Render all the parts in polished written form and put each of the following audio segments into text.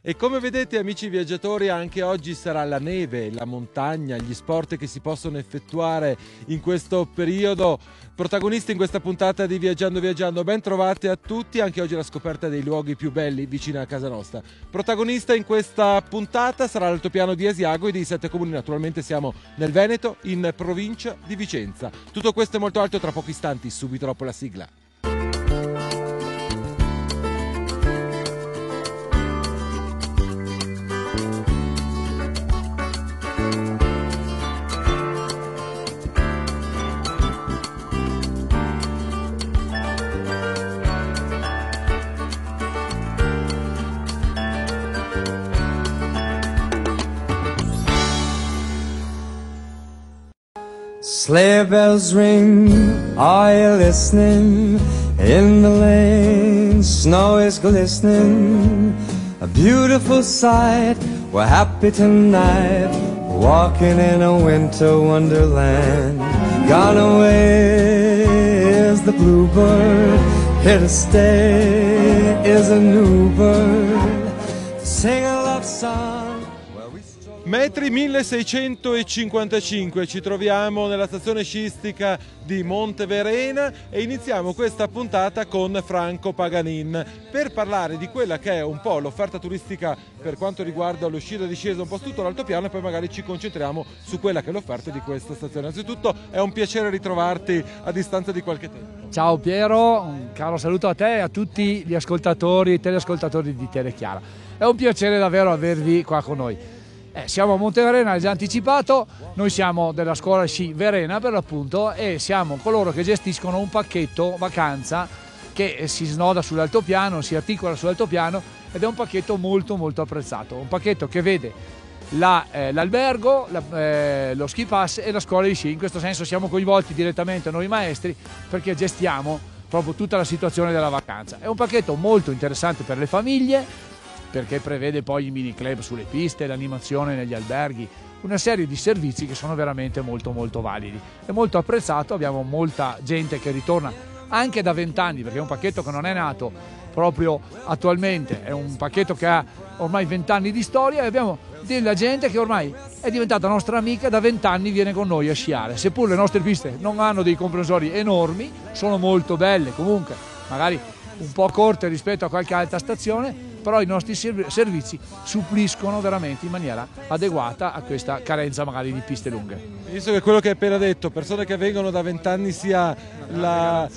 E come vedete, amici viaggiatori, anche oggi sarà la neve, la montagna, gli sport che si possono effettuare in questo periodo. Protagonisti in questa puntata di Viaggiando Viaggiando, ben trovati a tutti, anche oggi la scoperta dei luoghi più belli vicino a casa nostra. Protagonista in questa puntata sarà l'altopiano di Asiago e dei 7 comuni, naturalmente siamo nel Veneto, in provincia di Vicenza. Tutto questo e molto altro tra pochi istanti, subito dopo la sigla. Sleigh bells ring, are you listening? In the lane, snow is glistening. A beautiful sight, we're happy tonight, walking in a winter wonderland. Gone away is the bluebird, here to stay is a new bird. Sing a love song. Metri 1655, ci troviamo nella stazione sciistica di Monte Verena e iniziamo questa puntata con Franco Paganin per parlare di quella che è un po' l'offerta turistica per quanto riguarda l'uscita e discesa un po' su tutto l'altopiano, e poi magari ci concentriamo su quella che è l'offerta di questa stazione. Anzitutto è un piacere ritrovarti a distanza di qualche tempo. Ciao Piero, un caro saluto a te e a tutti gli ascoltatori e teleascoltatori di Telechiara. È un piacere davvero avervi qua con noi. Siamo a Monte Verena, l'ho già anticipato, noi siamo della scuola sci Verena per l'appunto e siamo coloro che gestiscono un pacchetto vacanza che si snoda sull'altopiano, si articola sull'altopiano ed è un pacchetto molto apprezzato, un pacchetto che vede l'albergo, lo ski pass e la scuola di sci. In questo senso siamo coinvolti direttamente noi maestri perché gestiamo proprio tutta la situazione della vacanza. È un pacchetto molto interessante per le famiglie, perché prevede poi i mini club sulle piste, l'animazione negli alberghi, una serie di servizi che sono veramente molto validi. È molto apprezzato, abbiamo molta gente che ritorna anche da 20 anni, perché è un pacchetto che non è nato proprio attualmente, è un pacchetto che ha ormai 20 anni di storia e abbiamo della gente che ormai è diventata nostra amica, da 20 anni viene con noi a sciare, seppur le nostre piste non hanno dei comprensori enormi, sono molto belle comunque, magari un po' corte rispetto a qualche altra stazione, però i nostri servizi suppliscono veramente in maniera adeguata a questa carenza magari di piste lunghe. Visto che quello che hai appena detto, persone che vengono da 20 anni sia una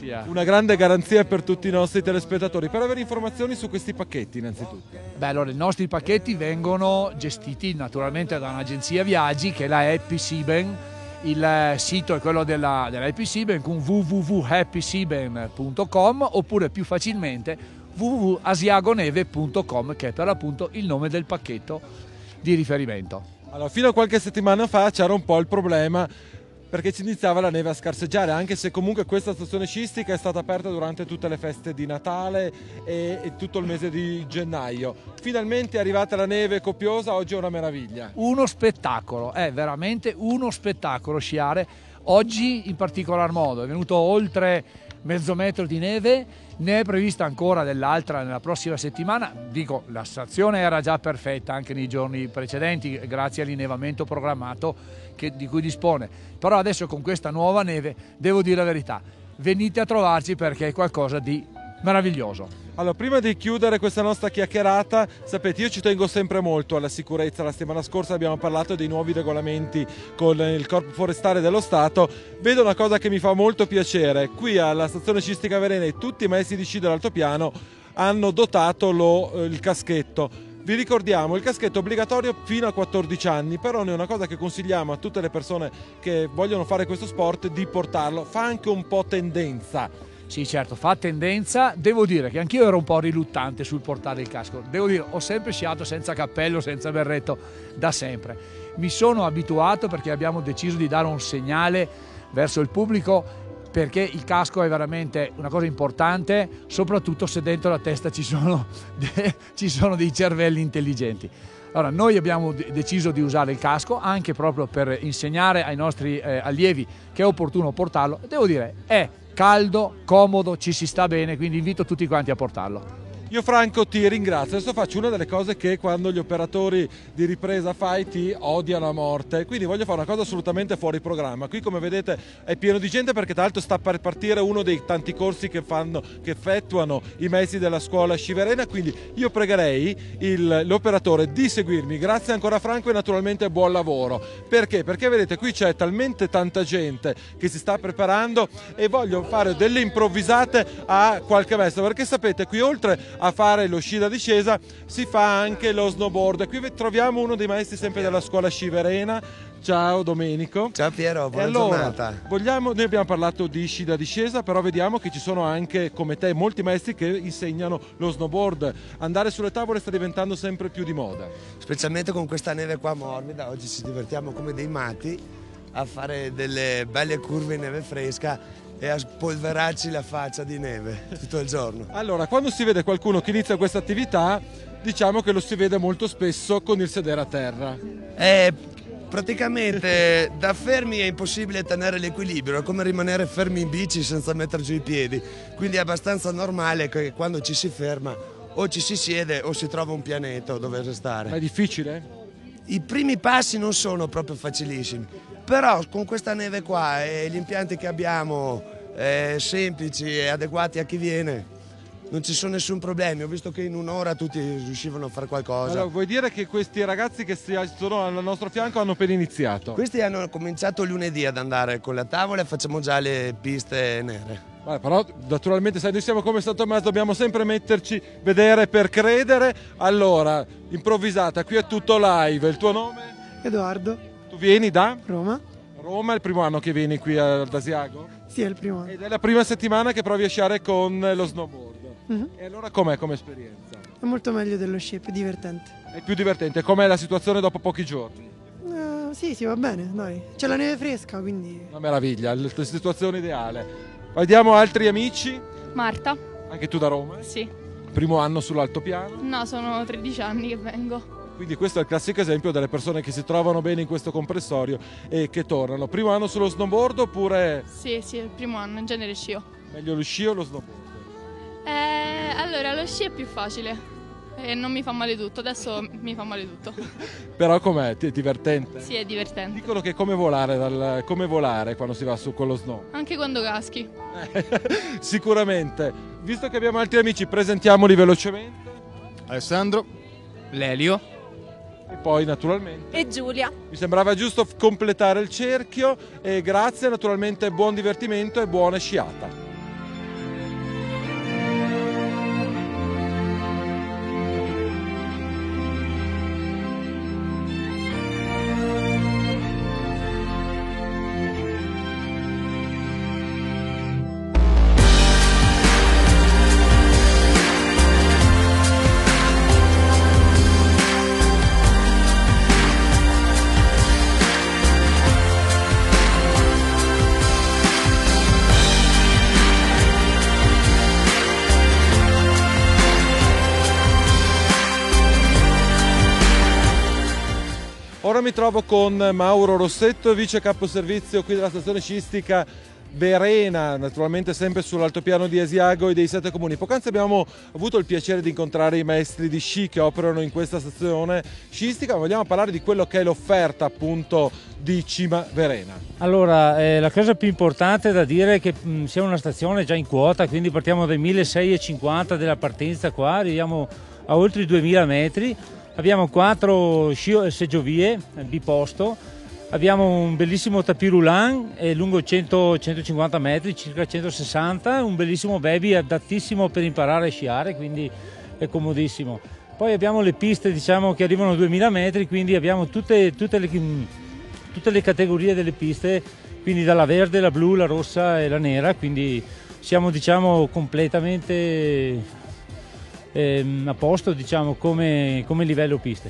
grande garanzia per tutti i nostri telespettatori, per avere informazioni su questi pacchetti innanzitutto. Beh, allora i nostri pacchetti vengono gestiti naturalmente da un'agenzia viaggi che è la Happy Seaben. Il sito è quello della Happy Seaben con www.happyseaben.com oppure più facilmente www.asiagoneve.com, che è per l'appunto il nome del pacchetto di riferimento. Allora, fino a qualche settimana fa c'era un po' il problema perché ci iniziava la neve a scarseggiare, anche se comunque questa stazione sciistica è stata aperta durante tutte le feste di Natale e tutto il mese di gennaio. Finalmente è arrivata la neve copiosa, oggi è una meraviglia. Uno spettacolo, è veramente uno spettacolo sciare. Oggi in particolar modo è venuto oltre mezzo metro di neve, ne è prevista ancora dell'altra nella prossima settimana. Dico, la stazione era già perfetta anche nei giorni precedenti grazie all'innevamento programmato di cui dispone, però adesso con questa nuova neve devo dire la verità, venite a trovarci perché è qualcosa di meraviglioso. Allora, prima di chiudere questa nostra chiacchierata, sapete, io ci tengo sempre molto alla sicurezza. La settimana scorsa abbiamo parlato dei nuovi regolamenti con il Corpo Forestale dello Stato. Vedo una cosa che mi fa molto piacere: qui alla stazione sciistica Verena e tutti i maestri di sci dell'altopiano hanno dotato il caschetto. Vi ricordiamo, il caschetto è obbligatorio fino a 14 anni, però è una cosa che consigliamo a tutte le persone che vogliono fare questo sport di portarlo. Fa anche un po' tendenza. Sì, certo, fa tendenza. Devo dire che anch'io ero un po' riluttante sul portare il casco. Devo dire, ho sempre sciato senza cappello, senza berretto, da sempre. Mi sono abituato perché abbiamo deciso di dare un segnale verso il pubblico, perché il casco è veramente una cosa importante, soprattutto se dentro la testa ci sono dei cervelli intelligenti. Allora, noi abbiamo deciso di usare il casco anche proprio per insegnare ai nostri allievi che è opportuno portarlo. Devo dire, è caldo, comodo, ci si sta bene, quindi invito tutti quanti a portarlo. Io Franco ti ringrazio, adesso faccio una delle cose che quando gli operatori di ripresa fai ti odiano a morte, quindi voglio fare una cosa assolutamente fuori programma. Qui come vedete è pieno di gente perché tra l'altro sta per partire uno dei tanti corsi che effettuano i maestri della scuola Sci Verena, quindi io pregherei l'operatore di seguirmi. Grazie ancora Franco e naturalmente buon lavoro. Perché? Perché vedete qui c'è talmente tanta gente che si sta preparando e voglio fare delle improvvisate a qualche maestro, perché sapete qui oltre a fare lo sci da discesa si fa anche lo snowboard. Qui troviamo uno dei maestri sempre della scuola Sci Verena. Ciao Domenico. Ciao Piero, buona giornata. Noi abbiamo parlato di sci da discesa, però vediamo che ci sono anche come te molti maestri che insegnano lo snowboard. Andare sulle tavole sta diventando sempre più di moda. Specialmente con questa neve qua morbida, oggi ci divertiamo come dei matti a fare delle belle curve in neve fresca e a spolverarci la faccia di neve tutto il giorno. Allora, quando si vede qualcuno che inizia questa attività, diciamo che lo si vede molto spesso con il sedere a terra. Praticamente da fermi è impossibile tenere l'equilibrio, è come rimanere fermi in bici senza mettere giù i piedi, quindi è abbastanza normale che quando ci si ferma o ci si siede o si trova un pianeta dove restare. Ma è difficile? I primi passi non sono proprio facilissimi, però con questa neve qua e gli impianti che abbiamo semplici e adeguati a chi viene, non ci sono nessun problema. Ho visto che in un'ora tutti riuscivano a fare qualcosa. Allora, vuoi dire che questi ragazzi che sono al nostro fianco hanno appena iniziato? Questi hanno cominciato lunedì ad andare con la tavola e facciamo già le piste nere. Però naturalmente sai, noi siamo come Stato Mas, dobbiamo sempre metterci, vedere per credere. Allora, improvvisata, qui è tutto live. Il tuo nome? Edoardo. Tu vieni da? Roma. Roma, è il primo anno che vieni qui ad Asiago? Sì, è il primo anno. Ed è la prima settimana che provi a sciare con lo snowboard. E allora com'è come esperienza? È molto meglio dello sci, è più divertente. È più divertente, com'è la situazione dopo pochi giorni? Sì, va bene, dai. C'è la neve fresca, quindi... Una meraviglia, la situazione ideale. Vediamo altri amici? Marta. Anche tu da Roma? Sì. Primo anno sull'altopiano? No, sono 13 anni che vengo. Quindi questo è il classico esempio delle persone che si trovano bene in questo compressorio e che tornano. Primo anno sullo snowboard oppure... Sì, è il primo anno, in genere scio. Meglio lo sci o lo snowboard? Allora, lo sci è più facile e non mi fa male tutto, adesso mi fa male tutto. Però com'è? È divertente? Sì, è divertente. Dicono che è come volare quando si va su con lo snow. Anche quando caschi. Sicuramente. Visto che abbiamo altri amici, presentiamoli velocemente. Alessandro. Lelio. E poi naturalmente... E Giulia. Mi sembrava giusto completare il cerchio e grazie, naturalmente buon divertimento e buona sciata. Ora mi trovo con Mauro Rossetto, vice caposervizio qui della stazione sciistica Verena, naturalmente sempre sull'altopiano di Asiago e dei 7 comuni. Poc'anzi abbiamo avuto il piacere di incontrare i maestri di sci che operano in questa stazione sciistica, ma vogliamo parlare di quello che è l'offerta appunto di Cima Verena. Allora, la cosa più importante da dire è che siamo una stazione già in quota, quindi partiamo dai 1650 della partenza qua, arriviamo a oltre i 2000 metri. Abbiamo 4 seggiovie biposto, abbiamo un bellissimo tapis roulant lungo 100-150 metri, circa 160, un bellissimo baby adattissimo per imparare a sciare, quindi è comodissimo. Poi abbiamo le piste, diciamo, che arrivano a 2000 metri, quindi abbiamo tutte le categorie delle piste, quindi dalla verde, la blu, la rossa e la nera, quindi siamo, diciamo, completamente a posto, diciamo, come livello piste.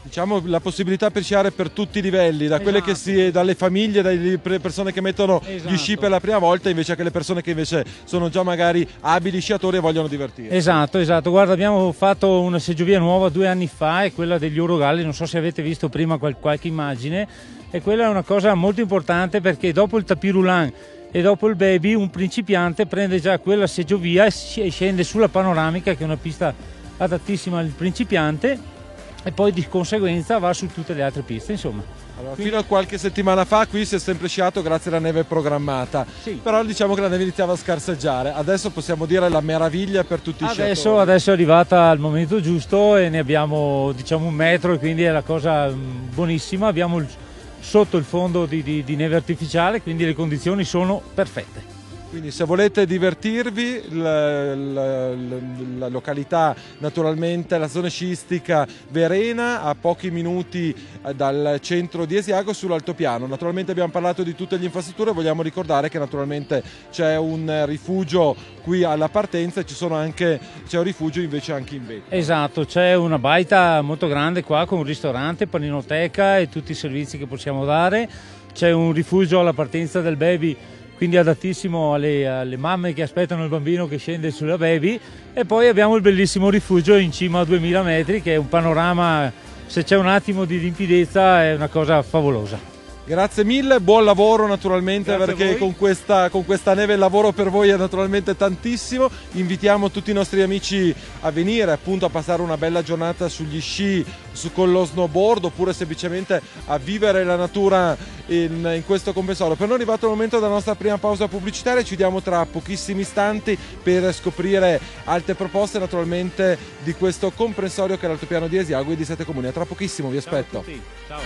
Diciamo la possibilità per sciare per tutti i livelli, da quelle che dalle famiglie, dalle persone che mettono gli sci per la prima volta, invece che le persone che invece sono già magari abili sciatori e vogliono divertirsi. Esatto, guarda, abbiamo fatto una seggiovia nuova 2 anni fa, è quella degli Orogalli, non so se avete visto prima qualche immagine, e quella è una cosa molto importante, perché dopo il tapis roulant e dopo il baby un principiante prende già quella seggiovia e scende sulla panoramica, che è una pista adattissima al principiante, e poi di conseguenza va su tutte le altre piste, insomma. Allora, fino a qualche settimana fa qui si è sempre sciato grazie alla neve programmata, sì. Però diciamo che la neve iniziava a scarseggiare, adesso possiamo dire la meraviglia per tutti i sciatori. Adesso è arrivata al momento giusto e ne abbiamo, diciamo, 1 metro, e quindi è la cosa buonissima. Abbiamo sotto il fondo di neve artificiale, quindi le condizioni sono perfette. Quindi se volete divertirvi, la località, naturalmente la zona sciistica Verena, a pochi minuti dal centro di Asiago, sull'altopiano. Naturalmente abbiamo parlato di tutte le infrastrutture, vogliamo ricordare che naturalmente c'è un rifugio qui alla partenza e c'è un rifugio invece anche in vetta. Esatto, c'è una baita molto grande qua con un ristorante, paninoteca e tutti i servizi che possiamo dare. C'è un rifugio alla partenza del baby, quindi adattissimo alle mamme che aspettano il bambino che scende sulla baby, e poi abbiamo il bellissimo rifugio in cima a 2000 metri, che è un panorama, se c'è un attimo di limpidezza, è una cosa favolosa. Grazie mille, buon lavoro naturalmente. Grazie perché con questa neve il lavoro per voi è naturalmente tantissimo. Invitiamo tutti i nostri amici a venire appunto a passare una bella giornata sugli sci, con lo snowboard, oppure semplicemente a vivere la natura in questo comprensorio. Per noi è arrivato il momento della nostra prima pausa pubblicitaria, ci vediamo tra pochissimi istanti per scoprire altre proposte naturalmente di questo comprensorio che è l'altopiano di Asiago e di 7 comuni. A tra pochissimo, vi aspetto. Ciao.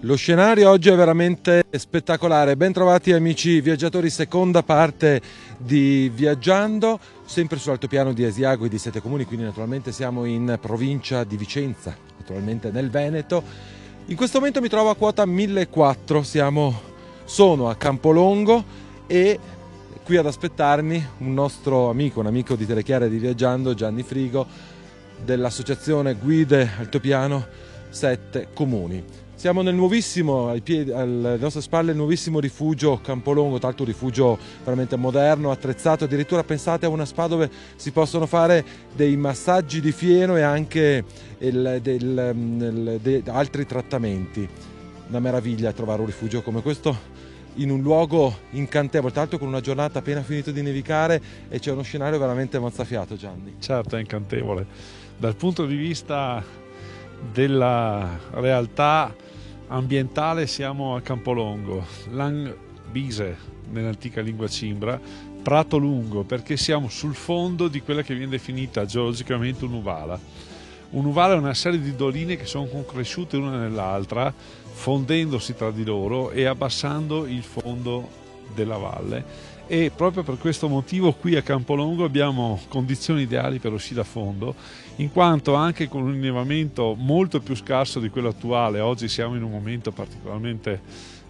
Lo scenario oggi è veramente spettacolare. Ben trovati amici viaggiatori, seconda parte di Viaggiando, sempre sull'altopiano di Asiago e di 7 comuni, quindi naturalmente siamo in provincia di Vicenza, naturalmente nel Veneto. In questo momento mi trovo a quota 1400, sono a Campolongo e qui ad aspettarmi un nostro amico, un amico di Telechiara di Viaggiando, Gianni Frigo, dell'associazione Guide Altopiano 7 Comuni. Siamo nel nuovissimo, alle nostre spalle, il nuovissimo rifugio Campolongo, tra l'altro un rifugio veramente moderno, attrezzato, addirittura pensate a una spa dove si possono fare dei massaggi di fieno e anche altri trattamenti. Una meraviglia trovare un rifugio come questo in un luogo incantevole, tra l'altro con una giornata appena finito di nevicare, e c'è uno scenario veramente mozzafiato, Gianni. Certo, è incantevole. Dal punto di vista della realtà ambientale siamo a Campolongo, Langbise nell'antica lingua cimbra, prato lungo, perché siamo sul fondo di quella che viene definita geologicamente un'uvala. Un'uvala è una serie di doline che sono concresciute una nell'altra, fondendosi tra di loro e abbassando il fondo della valle, e proprio per questo motivo qui a Campolongo abbiamo condizioni ideali per lo sci da fondo, in quanto anche con un innevamento molto più scarso di quello attuale, oggi siamo in un momento particolarmente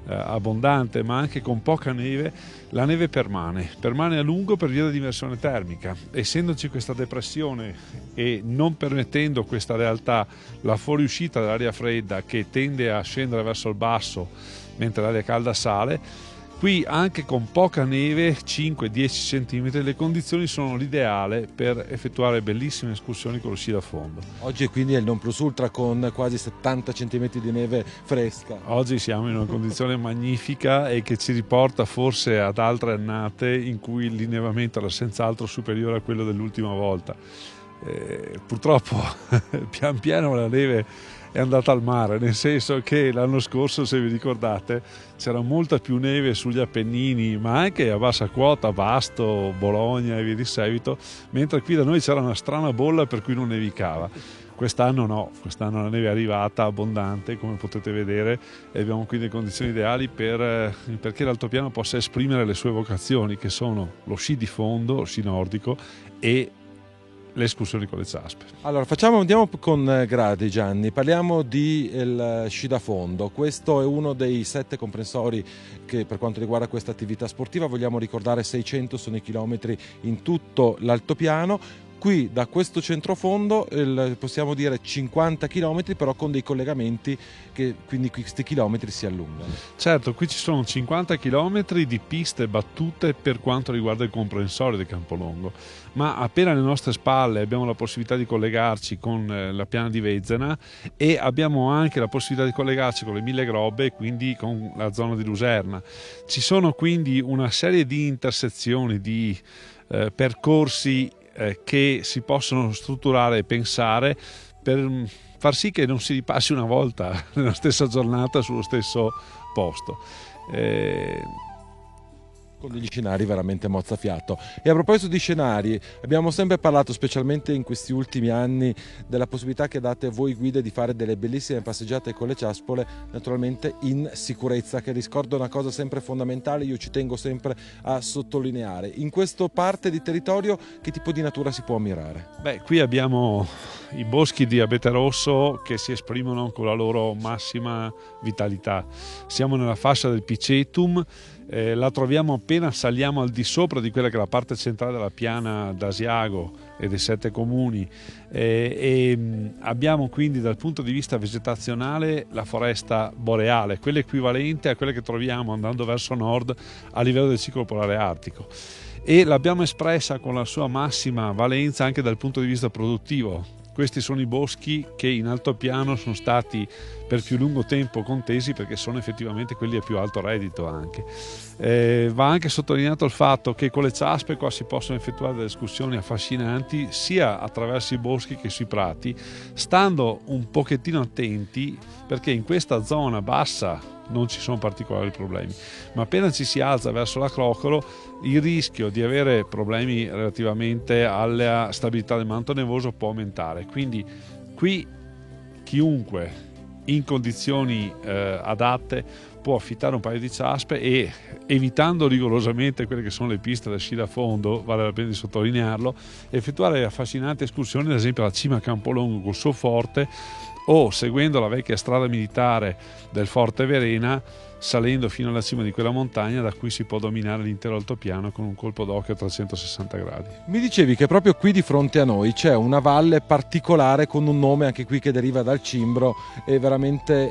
abbondante, ma anche con poca neve, la neve permane a lungo per via dell'immersione termica. Essendoci questa depressione e non permettendo questa realtà la fuoriuscita dell'aria fredda che tende a scendere verso il basso mentre l'aria calda sale, qui anche con poca neve, 5-10 cm, le condizioni sono l'ideale per effettuare bellissime escursioni con lo sci da fondo. Oggi quindi è il non plus ultra con quasi 70 cm di neve fresca. Oggi siamo in una condizione magnifica e che ci riporta forse ad altre annate in cui l'innevamento era senz'altro superiore a quello dell'ultima volta. Purtroppo pian piano la neve è andata al mare, nel senso che l'anno scorso, se vi ricordate, c'era molta più neve sugli Appennini, ma anche a bassa quota, Vasto, Bologna e via di seguito, mentre qui da noi c'era una strana bolla per cui non nevicava. Quest'anno no, quest'anno la neve è arrivata abbondante, come potete vedere, e abbiamo quindi le condizioni ideali perché l'altopiano possa esprimere le sue vocazioni, che sono lo sci di fondo, lo sci nordico e le escursioni con le ciaspe. Allora andiamo con gradi, Gianni, parliamo di sci da fondo. Questo è uno dei 7 comprensori che per quanto riguarda questa attività sportiva, vogliamo ricordare 600 sono i chilometri in tutto l'altopiano. qui da questo centrofondo possiamo dire 50 km, però con dei collegamenti che quindi questi chilometri si allungano. Certo, qui ci sono 50 km di piste battute per quanto riguarda il comprensorio di Campolongo, ma appena alle nostre spalle abbiamo la possibilità di collegarci con la piana di Vezzena e abbiamo anche la possibilità di collegarci con le Mille Grobbe, quindi con la zona di Luserna. Ci sono quindi una serie di intersezioni, di percorsi che si possono strutturare e pensare per far sì che non si ripassi una volta nella stessa giornata sullo stesso posto. Con degli scenari veramente mozzafiato. E a proposito di scenari, abbiamo sempre parlato, specialmente in questi ultimi anni, della possibilità che date voi guide di fare delle bellissime passeggiate con le ciaspole, naturalmente in sicurezza, che riscordo una cosa sempre fondamentale, io ci tengo sempre a sottolineare. In questa parte di territorio che tipo di natura si può ammirare? Beh, qui abbiamo i boschi di abete rosso che si esprimono con la loro massima vitalità. Siamo nella fascia del Picetum, la troviamo appena saliamo al di sopra di quella che è la parte centrale della piana d'Asiago e dei 7 comuni, e abbiamo quindi dal punto di vista vegetazionale la foresta boreale, quella equivalente a quella che troviamo andando verso nord a livello del ciclo polare artico, e l'abbiamo espressa con la sua massima valenza anche dal punto di vista produttivo. Questi sono i boschi che in altopiano sono stati per più lungo tempo contesi perché sono effettivamente quelli a più alto reddito anche. Va anche sottolineato il fatto che con le ciaspe qua si possono effettuare delle escursioni affascinanti sia attraverso i boschi che sui prati, stando un pochettino attenti perché in questa zona bassa non ci sono particolari problemi, ma appena ci si alza verso la Crocolo il rischio di avere problemi relativamente alla stabilità del manto nevoso può aumentare. Quindi qui chiunque in condizioni adatte può affittare un paio di ciaspe e, evitando rigorosamente quelle che sono le piste da sci da fondo, vale la pena di sottolinearlo, effettuare affascinanti escursioni, ad esempio alla cima a Campolongo col suo forte, o seguendo la vecchia strada militare del Forte Verena, salendo fino alla cima di quella montagna da cui si può dominare l'intero altopiano con un colpo d'occhio a 360 gradi. Mi dicevi che proprio qui di fronte a noi c'è una valle particolare con un nome anche qui che deriva dal cimbro e veramente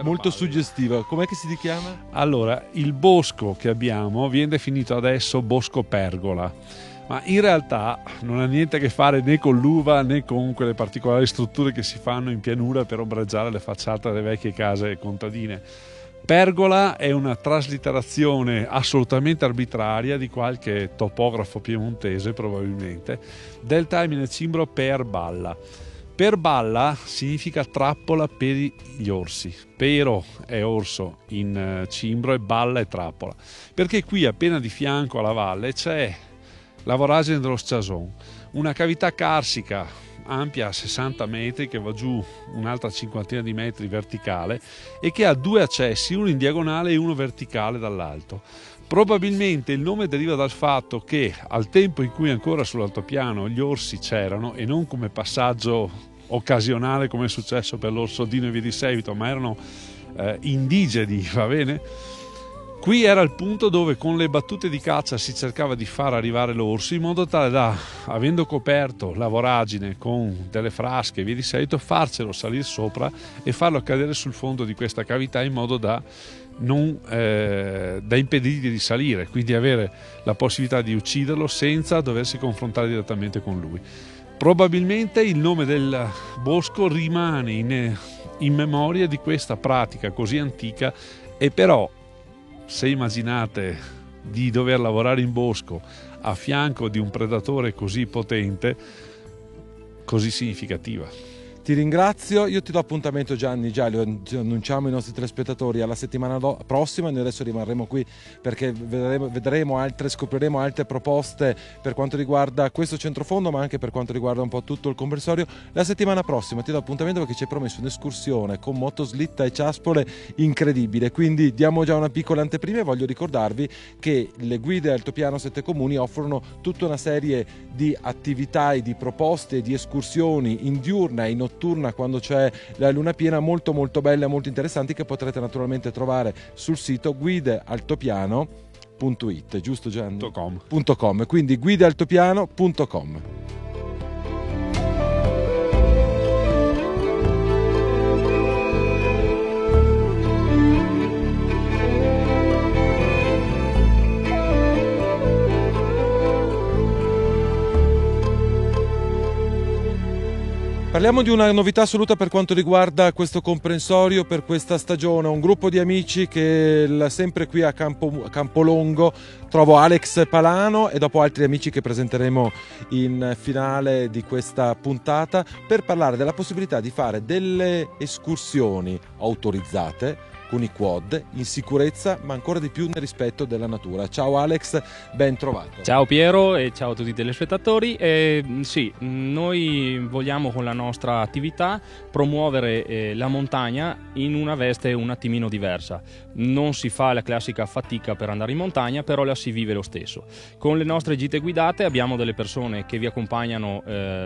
molto suggestivo. Com'è che si chiama? Allora, il bosco che abbiamo viene definito adesso bosco pergola, ma in realtà non ha niente a che fare né con l'uva né con quelle particolari strutture che si fanno in pianura per ombreggiare le facciate delle vecchie case contadine. Pergola è una traslitterazione assolutamente arbitraria di qualche topografo piemontese probabilmente del termine cimbro per balla. Per balla significa trappola per gli orsi. Pero è orso in cimbro e balla è trappola, perché qui appena di fianco alla valle c'è la voragine dello Sciason, una cavità carsica ampia 60 metri che va giù un'altra cinquantina di metri verticale e che ha 2 accessi, uno in diagonale e uno verticale dall'alto. Probabilmente il nome deriva dal fatto che al tempo in cui ancora sull'altopiano gli orsi c'erano, e non come passaggio occasionale come è successo per l'orsodino e via di seguito, ma erano indigeni, va bene? Qui era il punto dove con le battute di caccia si cercava di far arrivare l'orso in modo tale da, avendo coperto la voragine con delle frasche e via di seguito, farcelo salire sopra e farlo cadere sul fondo di questa cavità in modo da impedirgli di salire, quindi avere la possibilità di ucciderlo senza doversi confrontare direttamente con lui. Probabilmente il nome del bosco rimane in memoria di questa pratica così antica, e però se immaginate di dover lavorare in bosco a fianco di un predatore così potente, così significativa. Ti ringrazio, io ti do appuntamento Gianni, già lo annunciamo ai nostri telespettatori alla settimana prossima. Noi adesso rimarremo qui perché scopriremo altre proposte per quanto riguarda questo centrofondo, ma anche per quanto riguarda un po' tutto il comprensorio. La settimana prossima ti do appuntamento perché ci hai promesso un'escursione con motoslitta e ciaspole incredibile, quindi diamo già una piccola anteprima e voglio ricordarvi che le guide Altopiano 7 Comuni offrono tutta una serie di attività e di proposte, di escursioni in diurna e in notturna quando c'è la luna piena, molto molto belle e molto interessanti, che potrete naturalmente trovare sul sito guidealtopiano.it. guidealtopiano.it, giusto Gianni? .com. Quindi guidealtopiano.com. Parliamo di una novità assoluta per quanto riguarda questo comprensorio per questa stagione. Un gruppo di amici che sempre qui a Campolongo, trovo Alex Palano e dopo altri amici che presenteremo in finale di questa puntata, per parlare della possibilità di fare delle escursioni autorizzate con i quad in sicurezza, ma ancora di più nel rispetto della natura. Ciao Alex, ben trovato. Ciao Piero e ciao a tutti i telespettatori. Sì, noi vogliamo con la nostra attività promuovere la montagna in una veste un attimino diversa. Non si fa la classica fatica per andare in montagna, però la si vive lo stesso. Con le nostre gite guidate abbiamo delle persone che vi accompagnano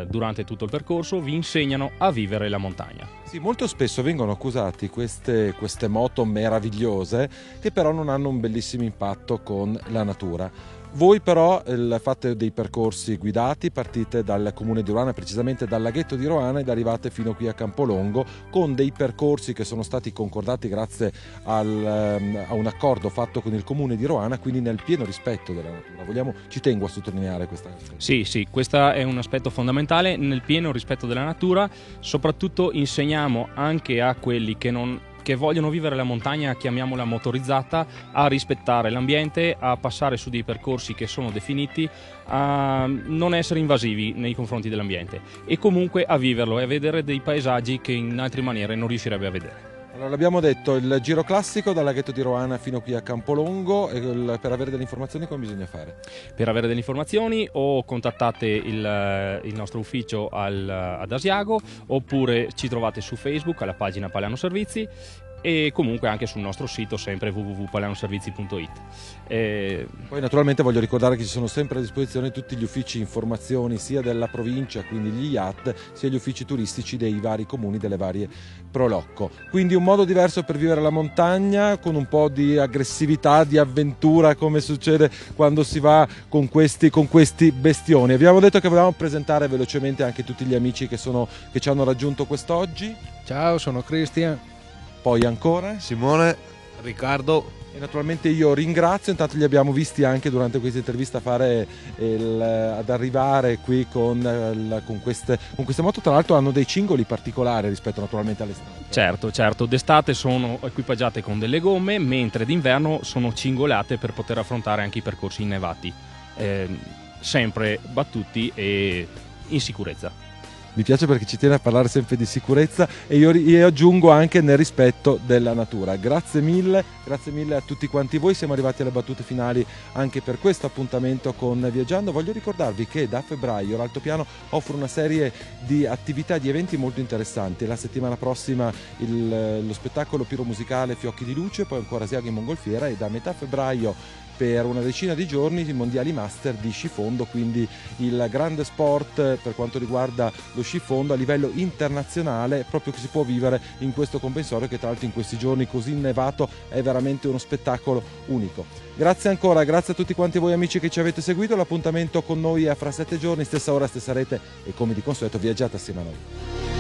durante tutto il percorso, vi insegnano a vivere la montagna. Sì, molto spesso vengono accusati queste moto meravigliose che però non hanno un bellissimo impatto con la natura. Voi però fate dei percorsi guidati, partite dal comune di Roana, precisamente dal laghetto di Roana, ed arrivate fino qui a Campolongo con dei percorsi che sono stati concordati grazie a un accordo fatto con il comune di Roana, quindi nel pieno rispetto della natura. Ci tengo a sottolineare questa cosa. Sì, questo è un aspetto fondamentale, nel pieno rispetto della natura. Soprattutto insegniamo anche a quelli che vogliono vivere la montagna, chiamiamola motorizzata, a rispettare l'ambiente, a passare su dei percorsi che sono definiti, a non essere invasivi nei confronti dell'ambiente e comunque a viverlo e a vedere dei paesaggi che in altre maniere non riuscirebbe a vedere. Allora, l'abbiamo detto, il giro classico dal laghetto di Roana fino qui a Campolongo, per avere delle informazioni come bisogna fare? Per avere delle informazioni o contattate il nostro ufficio ad Asiago, oppure ci trovate su Facebook alla pagina Palano Servizi e comunque anche sul nostro sito sempre www.palanoservizi.it. Poi naturalmente voglio ricordare che ci sono sempre a disposizione tutti gli uffici informazioni sia della provincia, quindi gli IAT, sia gli uffici turistici dei vari comuni, delle varie Prolocco. Quindi un modo diverso per vivere la montagna, con un po' di aggressività, di avventura, come succede quando si va con questi bestioni. Abbiamo detto che volevamo presentare velocemente anche tutti gli amici che ci hanno raggiunto quest'oggi. Ciao, sono Cristian. Poi ancora Simone, Riccardo. E naturalmente io ringrazio, intanto li abbiamo visti anche durante questa intervista ad arrivare qui con queste moto, tra l'altro hanno dei cingoli particolari rispetto naturalmente all'estate. Certo, d'estate sono equipaggiate con delle gomme, mentre d'inverno sono cingolate per poter affrontare anche i percorsi innevati, sempre battuti e in sicurezza. Mi piace perché ci tiene a parlare sempre di sicurezza e io aggiungo anche nel rispetto della natura. Grazie mille a tutti quanti voi, siamo arrivati alle battute finali anche per questo appuntamento con Viaggiando. Voglio ricordarvi che da febbraio l'Altopiano offre una serie di attività, di eventi molto interessanti. La settimana prossima lo spettacolo piromusicale Fiocchi di Luce, poi ancora Asiago in mongolfiera e da metà febbraio per una decina di giorni i mondiali master di scifondo, quindi il grande sport per quanto riguarda lo scifondo a livello internazionale, proprio che si può vivere in questo comprensorio che tra l'altro in questi giorni così innevato è veramente uno spettacolo unico. Grazie ancora, grazie a tutti quanti voi amici che ci avete seguito, l'appuntamento con noi è fra 7 giorni, stessa ora, stessa rete e come di consueto viaggiate assieme a noi.